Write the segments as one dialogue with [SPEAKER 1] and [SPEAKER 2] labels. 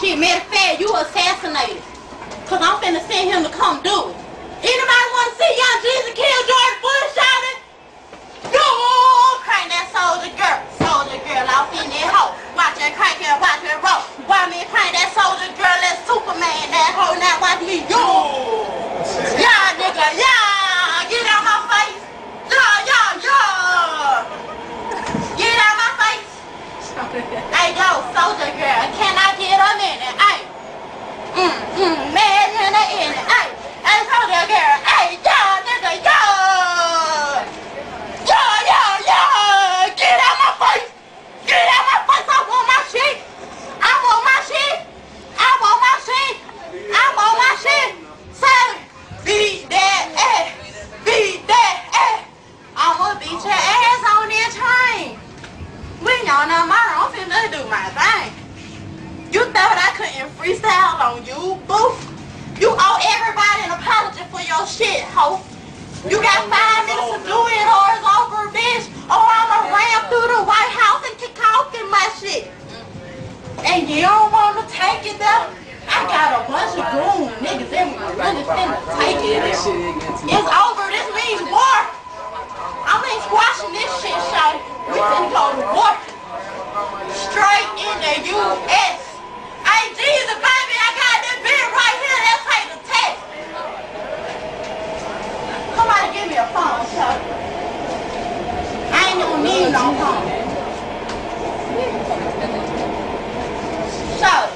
[SPEAKER 1] Shit, matter of fact, you assassinated. Cause I'm finna send him to come do it. Anybody wanna see young Jesus kill George Bush, shout it? Yo, crank that soldier girl off in that hoe. Watch that crank and watch that roll. Why me crank that soldier girl, that Superman, that hoe, now watch me, yo. Yeah, nigga, yeah, get out my face. Yeah. Get out my face. Hey, yo, soldier girl, can I get a minute? Hey, man in it, hey, soldier girl, hey, yo, nigga, yo. Get out my face. Get out my face. I want my shit. I want my shit. I want my shit. I want my shit. Say, beat that ass. Beat that ass. I'ma beat your ass on that train. When y'all know I'm finna do my thing. You thought I couldn't freestyle on you, boo? You owe everybody an apology for your shit, ho. You got 5 minutes to do it or it's over, bitch. Or I'ma ram through the White House and kick off in my shit. And you don't wanna take it though? I got a bunch of goon niggas in my really finna take it. It's over. This means war. I ain't squashing this shit, shawty. We finna go to war. Straight in the U.S. Hey, Jesus, baby, I got this bit right here. Let's take the test. Somebody give me a phone, shawty. I ain't gonna need no phone. Shawty.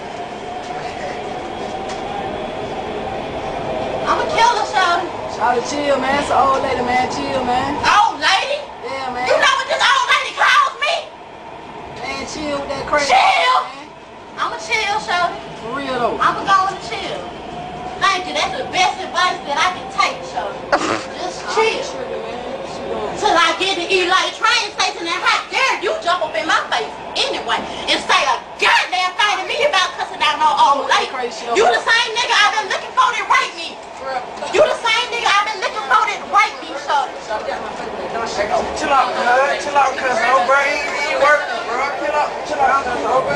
[SPEAKER 1] I'm a killer, shawty.
[SPEAKER 2] Shawty, chill, man. It's an old lady, man. Chill, man.
[SPEAKER 1] Old lady?
[SPEAKER 2] Yeah, man.
[SPEAKER 1] You know what this old lady calls me?
[SPEAKER 2] Man, chill with that crazy.
[SPEAKER 1] Chill!
[SPEAKER 2] Man.
[SPEAKER 1] I'ma chill, shawty.
[SPEAKER 2] For real, though.
[SPEAKER 1] I'ma go and chill. Thank you. That's the best advice that I can take, shawty. Just chill. Till I get to Eli train station and how dare you jump up in my face anyway and say a goddamn thing to me about cussing out no old lady. You the same nigga I've been looking for that rape me. You the same nigga I've been looking for that rape me, shawty.
[SPEAKER 3] Chill out, cuz, no, bro. He ain't working, bro. Chill out, cuz, no, bro.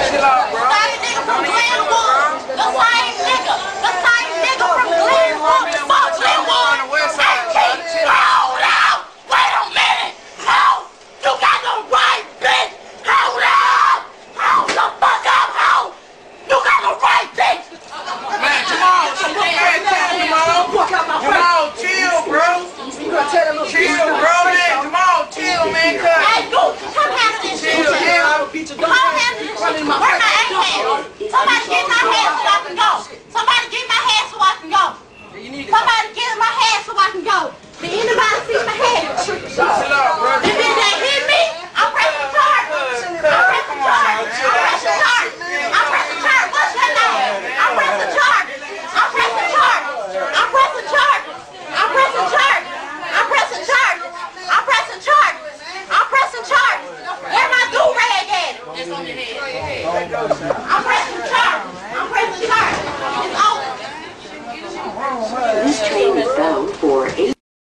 [SPEAKER 3] Chill out, bro.
[SPEAKER 1] The same nigga from Glenwood. The same nigga from Glenwood. Fuck Glenwood. Hey, hold up. Wait a minute. Hold. You got the right, bitch. Hold up. Hold the fuck up, hold. You got the right, bitch.
[SPEAKER 3] Man, Jamal, chill, bro. Chill, bro, man. Jamal, chill, man, cuz.
[SPEAKER 1] Hey, you, come handle this shit.
[SPEAKER 3] Chill, yeah.
[SPEAKER 1] Come handle this shit. Where my ass at? Somebody get my hand so I can go. Somebody get my hand so I can go. Somebody get my hand so I can go. Did anybody see my hand?
[SPEAKER 3] Chill out, bro.
[SPEAKER 1] If they hit me, I'm pressing charge. I'm pressing charge. I'm pressing charge. I'm pressing charge. What's your name? I'm pressing charge. I'm pressing charge. I'm pressing charge. I'm pressing charge. I'm pressing charge. I'm pressing charge. I'm pressing charge. Where my do-rag at? It's on your head.